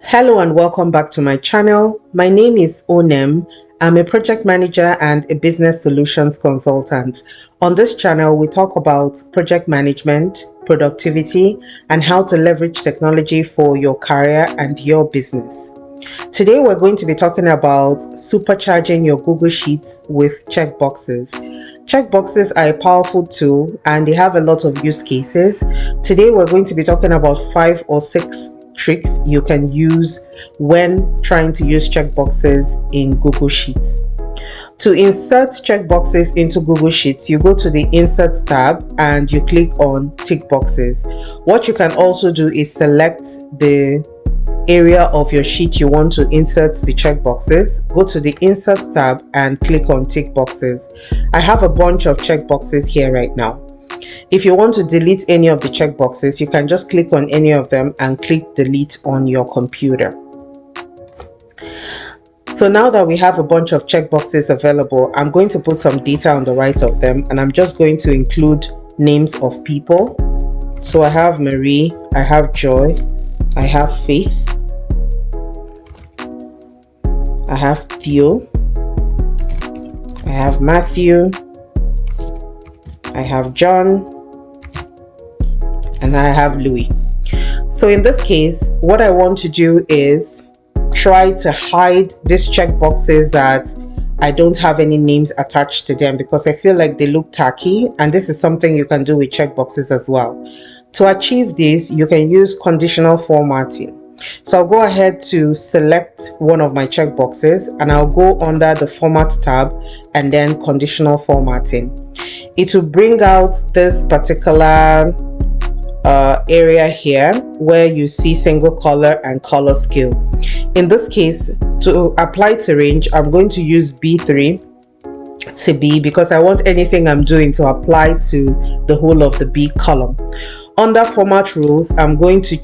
Hello and welcome back to my channel. My name is Onem. I'm a project manager and a business solutions consultant. On this channel, we talk about project management, productivity, and how to leverage technology for your career and your business. Today, we're going to be talking about supercharging your Google Sheets with checkboxes. Checkboxes are a powerful tool and they have a lot of use cases. Today, we're going to be talking about 5 or 6 tricks you can use when trying to use checkboxes in Google Sheets. To insert checkboxes into Google Sheets, you go to the Insert tab and you click on Tick Boxes. What you can also do is select the area of your sheet you want to insert the checkboxes. Go to the Insert tab and click on Tick Boxes. I have a bunch of checkboxes here right now. If you want to delete any of the checkboxes, you can just click on any of them and click delete on your computer. So now that we have a bunch of checkboxes available, I'm going to put some data on the right of them, and I'm just going to include names of people. So I have Marie, I have Joy, I have Faith, I have Theo, I have Matthew, I have John, and I have Louis. So in this case, what I want to do is try to hide these checkboxes that I don't have any names attached to them, because I feel like they look tacky, and this is something you can do with checkboxes as well. To achieve this, you can use conditional formatting. So I'll go ahead to select one of my checkboxes and I'll go under the Format tab and then Conditional Formatting. It will bring out this particular area here where you see single color and color scale. In this case, to apply to range, I'm going to use B3 to B because I want anything I'm doing to apply to the whole of the B column. Under format rules, I'm going to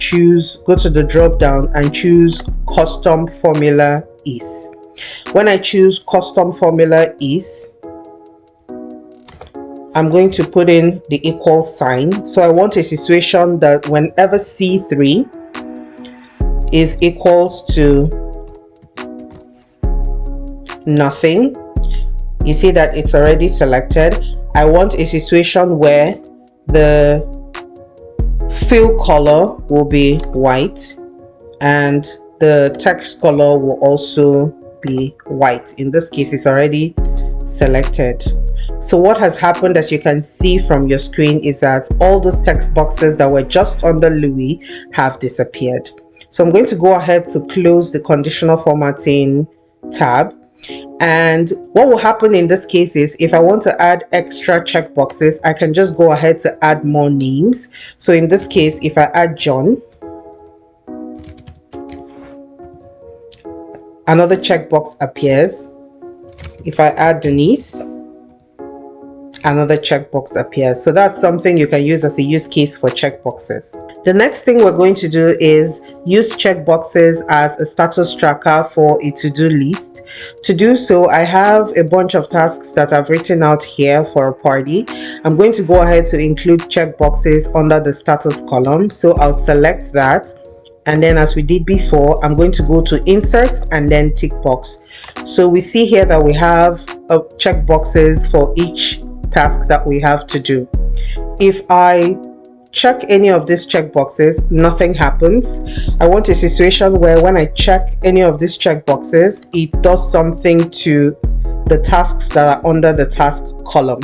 go to the drop down and choose custom formula is. When I choose custom formula is, I'm going to put in the equal sign. So I want a situation that whenever C3 is equals to nothing, you see that it's already selected. I want a situation where the fill color will be white and the text color will also be white. In this case, it's already selected. So what has happened, as you can see from your screen, is that all those text boxes that were just under Louis have disappeared. So I'm going to go ahead to close the conditional formatting tab. And what will happen in this case is if I want to add extra checkboxes, I can just go ahead to add more names. So in this case, if I add John, another checkbox appears. If I add Denise, another checkbox appears. So that's something you can use as a use case for checkboxes. The next thing we're going to do is use checkboxes as a status tracker for a to-do list. To do so, I have a bunch of tasks that I've written out here for a party. I'm going to go ahead to include checkboxes under the status column. So I'll select that. And then as we did before, I'm going to go to Insert and then Tick Box. So we see here that we have checkboxes for each task that we have to do. If I check any of these checkboxes, nothing happens. I want a situation where when I check any of these checkboxes, it does something to the tasks that are under the task column.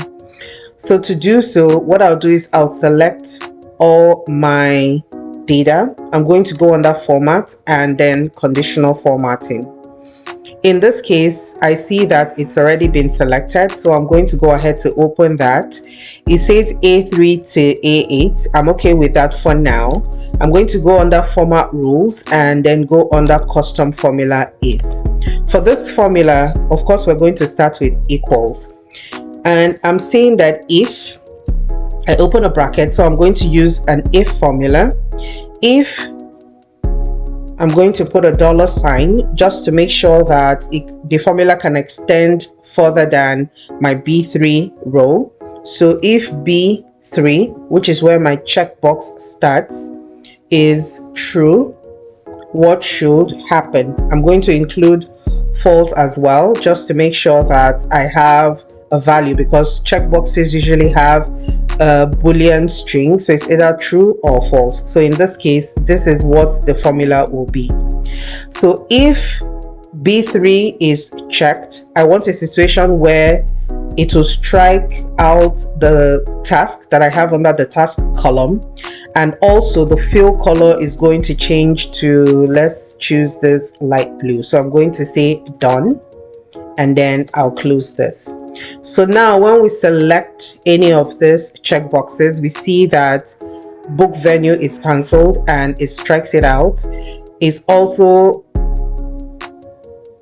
So to do so, what I'll do is I'll select all my data. I'm going to go under Format and then Conditional Formatting. In this case, I see that it's already been selected, so I'm going to go ahead to open that. It says A3 to A8. I'm okay with that for now. I'm going to go under Format Rules and then go under Custom Formula is. For this formula, of course, we're going to start with equals. And I'm saying that if I open a bracket, so I'm going to use an if formula. If I'm going to put a $ just to make sure that the formula can extend further than my B3 row. So if B3, which is where my checkbox starts, is true, what should happen. I'm going to include false as well, just to make sure that I have a value, because checkboxes usually have a boolean string, so it's either true or false. So in this case, this is what the formula will be. So if B3 is checked, I want a situation where it will strike out the task that I have under the task column, and also the fill color is going to change to, let's choose this light blue. So I'm going to say done, and then I'll close this. So now when we select any of these checkboxes, we see that book venue is cancelled and it strikes it out. It's also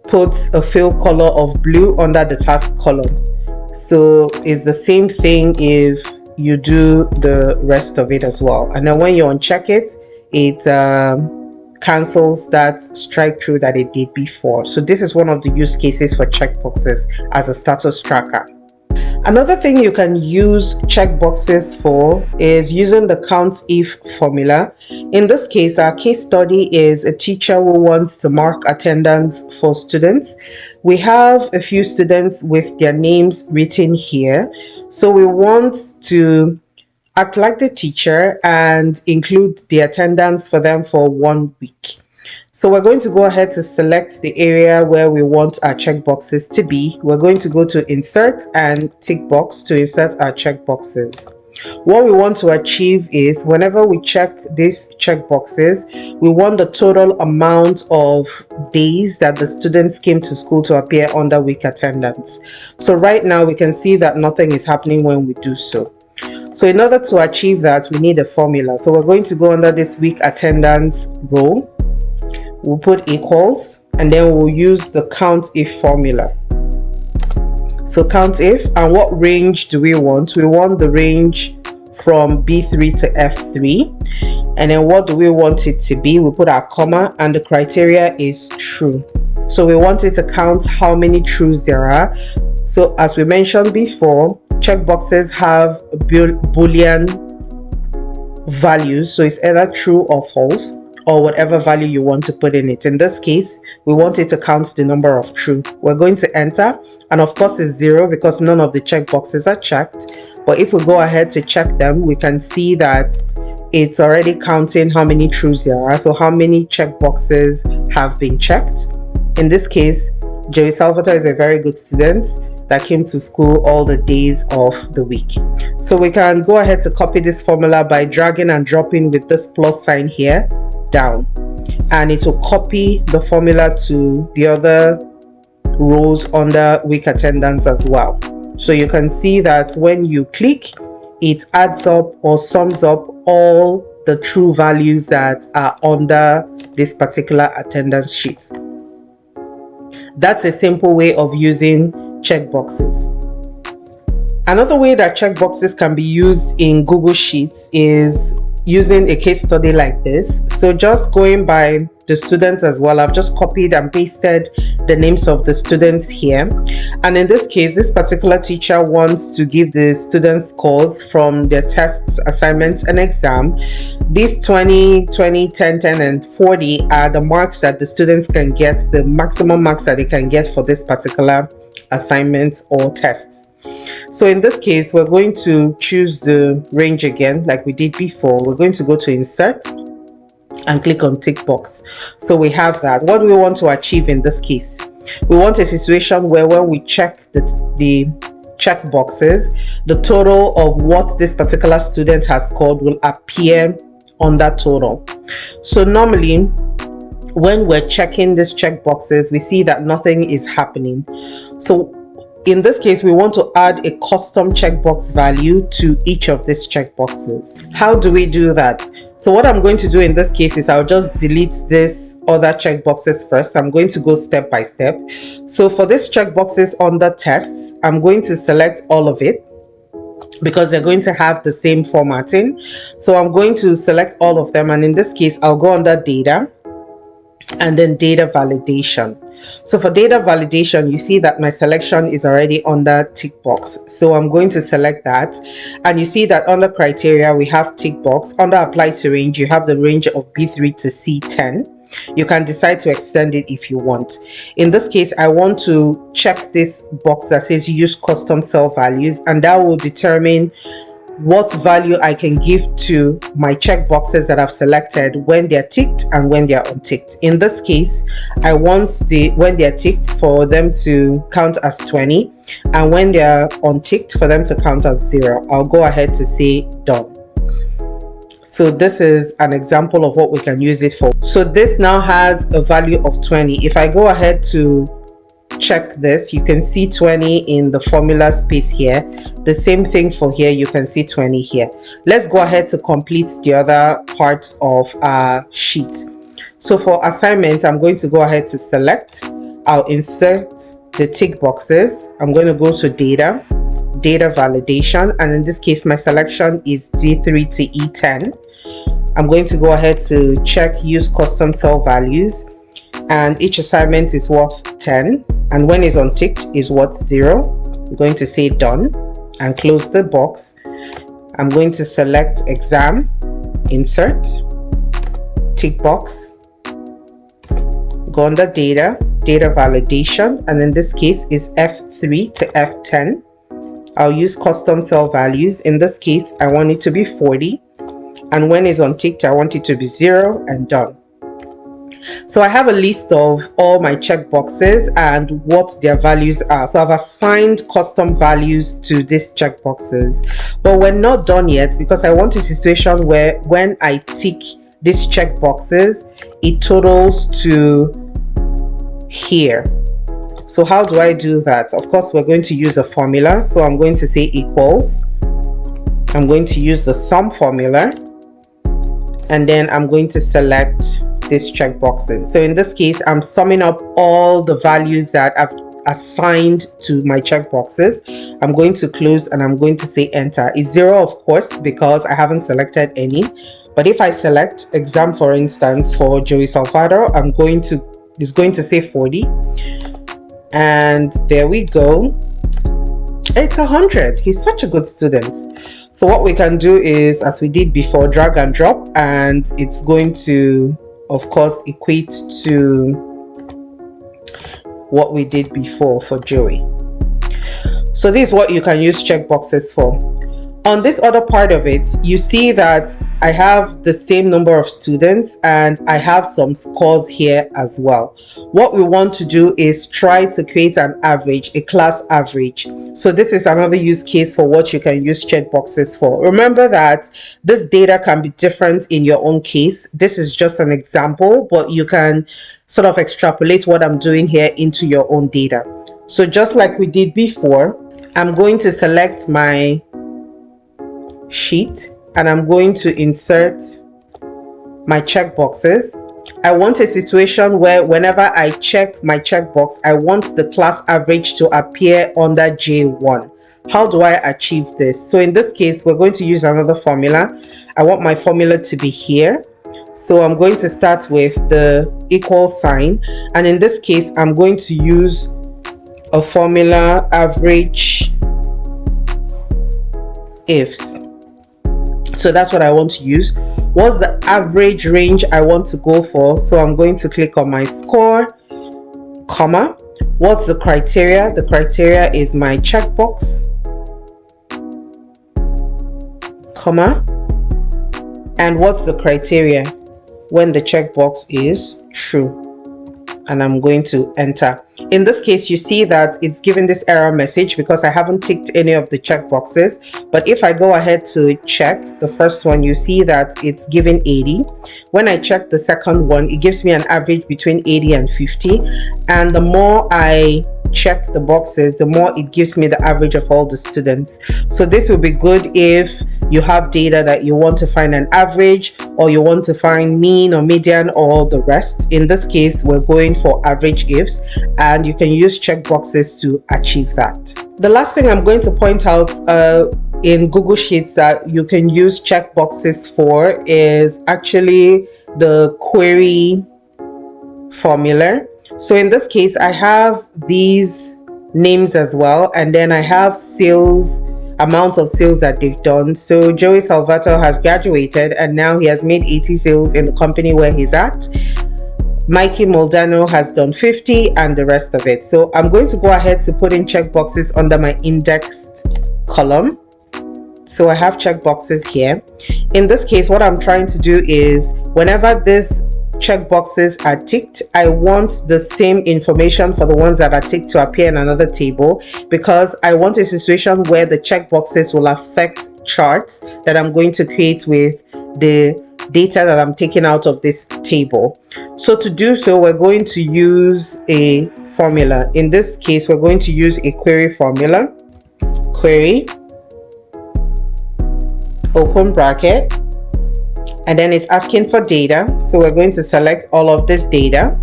puts a fill color of blue under the task column. So it's the same thing if you do the rest of it as well. And then when you uncheck it, it cancels that strike through that it did before. So this is one of the use cases for checkboxes as a status tracker. Another thing you can use checkboxes for is using the count if formula. In this case, our case study is a teacher who wants to mark attendance for students. We have a few students with their names written here. So we want to act like the teacher and include the attendance for them for 1 week. So we're going to go ahead to select the area where we want our checkboxes to be. We're going to go to insert and tick box to insert our checkboxes. What we want to achieve is whenever we check these checkboxes, we want the total amount of days that the students came to school to appear under week attendance. So right now we can see that nothing is happening when we do so. So in order to achieve that, we need a formula. So we're going to go under this week attendance row. We'll put equals, and then we'll use the count if formula. So count if, and what range do we want? We want the range from B3 to F3. And then what do we want it to be? We put our comma, and the criteria is true. So we want it to count how many trues there are. So as we mentioned before, checkboxes have boolean values, so it's either true or false, or whatever value you want to put in it. In this case, we want it to count the number of true. We're going to enter, and of course it's 0 because none of the checkboxes are checked. But if we go ahead to check them, we can see that it's already counting how many trues there are, so how many checkboxes have been checked. In this case, Joey Salvatore is a very good student that came to school all the days of the week. So we can go ahead to copy this formula by dragging and dropping with this plus sign here down, and it will copy the formula to the other rows under week attendance as well. So you can see that when you click, it adds up or sums up all the true values that are under this particular attendance sheet. That's a simple way of using checkboxes. Another way that checkboxes can be used in Google Sheets is using a case study like this. So just going by the students as well, I've just copied and pasted the names of the students here. And in this case, this particular teacher wants to give the students scores from their tests, assignments, and exam. These 20, 10, 10, and 40 are the marks that the students can get, the maximum marks that they can get for this particular assignments or tests. So in this case, we're going to choose the range again like we did before. We're going to go to insert and click on tick box. So we have that. What do we want to achieve in this case? We want a situation where when we check the check boxes, the total of what this particular student has scored will appear on that total. So normally when we're checking these check boxes, we see that nothing is happening. So in this case, we want to add a custom checkbox value to each of these checkboxes. How do we do that? So what I'm going to do in this case is I'll just delete this other checkboxes first. I'm going to go step by step. So for these checkboxes under tests, I'm going to select all of it because they're going to have the same formatting. So I'm going to select all of them, and in this case, I'll go under data and then data validation. So for data validation, you see that my selection is already under tick box. So I'm going to select that, and you see that under criteria we have tick box. Under apply to range, you have the range of B3 to C10. You can decide to extend it if you want. In this case, I want to check this box that says use custom cell values, and that will determine what value I can give to my checkboxes that I've selected when they're ticked and when they're unticked. In this case, I want when they're ticked for them to count as 20, and when they're unticked for them to count as 0. I'll go ahead to say done. So this is an example of what we can use it for. So this now has a value of 20. If I go ahead to check this, you can see 20 in the formula space here. The same thing for here, you can see 20 here. Let's go ahead to complete the other parts of our sheet. So for assignment, I'm going to go ahead to select. I'll insert the tick boxes. I'm going to go to data validation, and in this case my selection is D3 to E10. I'm going to go ahead to check use custom cell values, and each assignment is worth 10, and when it's unticked is worth 0. I'm going to say done and close the box. I'm going to select exam, insert, tick box, go under data validation, and in this case is F3 to F10. I'll use custom cell values. In this case, I want it to be 40, and when it's unticked, I want it to be 0, and done. So I have a list of all my checkboxes and what their values are. So I've assigned custom values to these checkboxes, but we're not done yet, because I want a situation where when I tick these checkboxes, it totals to here. So how do I do that? Of course, we're going to use a formula. So I'm going to say equals. I'm going to use the sum formula, and then I'm going to select these checkboxes. So in this case, I'm summing up all the values that I've assigned to my checkboxes. I'm going to close, and I'm going to say enter. It's 0, of course, because I haven't selected any. But if I select exam, for instance, for Joey Salvador, it's going to say 40. And there we go. It's 100. He's such a good student. So what we can do is, as we did before, drag and drop, and it's going to, of course, equate to what we did before for Joey. So this is what you can use checkboxes for. On this other part of it, you see that I have the same number of students, and I have some scores here as well. What we want to do is try to create an average, a class average. So this is another use case for what you can use checkboxes for. Remember that this data can be different in your own case. This is just an example, but you can sort of extrapolate what I'm doing here into your own data. So just like we did before, I'm going to select my sheet, and I'm going to insert my checkboxes. I want a situation where whenever I check my checkbox, I want the class average to appear under J1. How do I achieve this? So in this case, we're going to use another formula. I want my formula to be here. So I'm going to start with the equal sign, and in this case, I'm going to use a formula average ifs. So that's what I want to use. What's the average range I want to go for? So I'm going to click on my score, comma. What's the criteria? The criteria is my checkbox, comma. And what's the criteria? When the checkbox is true. And I'm going to enter. In this case, you see that it's giving this error message because I haven't ticked any of the checkboxes. But if I go ahead to check the first one, you see that it's giving 80. When I check the second one, it gives me an average between 80 and 50. And the more I check the boxes, the more it gives me the average of all the students. So this will be good if you have data that you want to find an average, or you want to find mean or median or the rest. In this case, we're going for average ifs, and you can use checkboxes to achieve that. The last thing I'm going to point out in Google Sheets that you can use checkboxes for is actually the query formula. So in this case, I have these names as well, and then I have sales, amount of sales that they've done. So Joey Salvatore has graduated, and now he has made 80 sales in the company where he's at. Mikey Moldano has done 50 and the rest of it. So I'm going to go ahead to put in checkboxes under my indexed column. So I have checkboxes here. In this case, what I'm trying to do is whenever this checkboxes are ticked, I want the same information for the ones that are ticked to appear in another table, because I want a situation where the checkboxes will affect charts that I'm going to create with the data that I'm taking out of this table. So to do so, we're going to use a formula. In this case, we're going to use a query formula. Query, open bracket, and then it's asking for data. So we're going to select all of this data,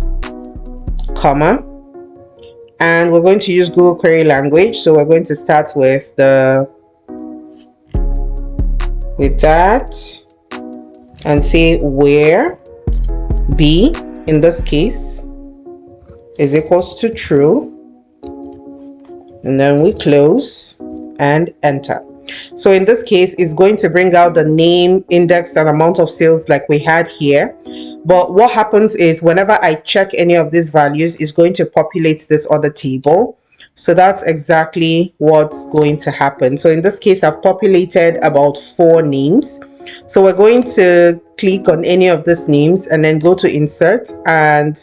comma, and we're going to use Google Query Language. So we're going to start with that and say where B in this case is equals to true, and then we close and enter. So in this case, it's going to bring out the name, index, and amount of sales like we had here. But what happens is whenever I check any of these values, it's going to populate this other table. So that's exactly what's going to happen. So in this case, I've populated about 4 names. So we're going to click on any of these names and then go to insert and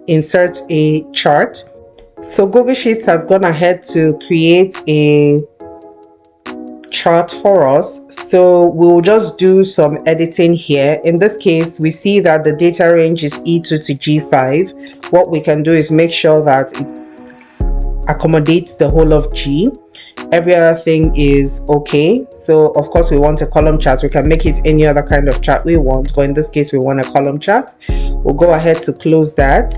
insert a chart. So Google Sheets has gone ahead to create a chart for us. So we'll just do some editing here. In this case, we see that the data range is E2 to G5. What we can do is make sure that it accommodates the whole of G. Every other thing is okay. So of course we want a column chart. We can make it any other kind of chart we want, but in this case we want a column chart. We'll go ahead to close that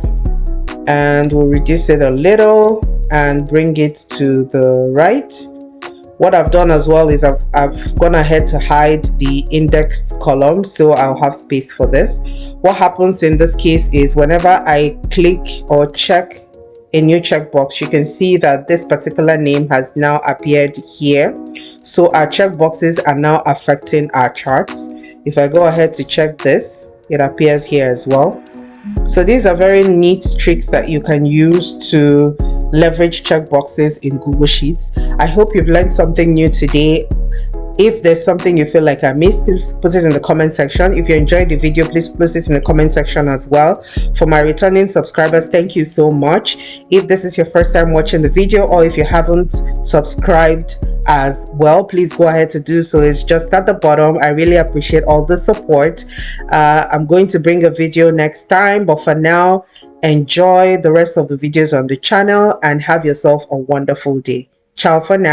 and we'll reduce it a little and bring it to the right. What I've done as well is I've gone ahead to hide the indexed column, so I'll have space for this. What happens in this case is whenever I click or check a new checkbox, you can see that this particular name has now appeared here. So our checkboxes are now affecting our charts. If I go ahead to check this, it appears here as well. So these are very neat tricks that you can use to leverage checkboxes in Google Sheets. I hope you've learned something new today. If there's something you feel like I missed, please put it in the comment section. If you enjoyed the video, please post it in the comment section as well. For my returning subscribers, thank you so much. If this is your first time watching the video, or if you haven't subscribed as well, please go ahead to do so. It's just at the bottom. I really appreciate all the support. I'm going to bring a video next time, but for now, enjoy the rest of the videos on the channel and have yourself a wonderful day. Ciao for now.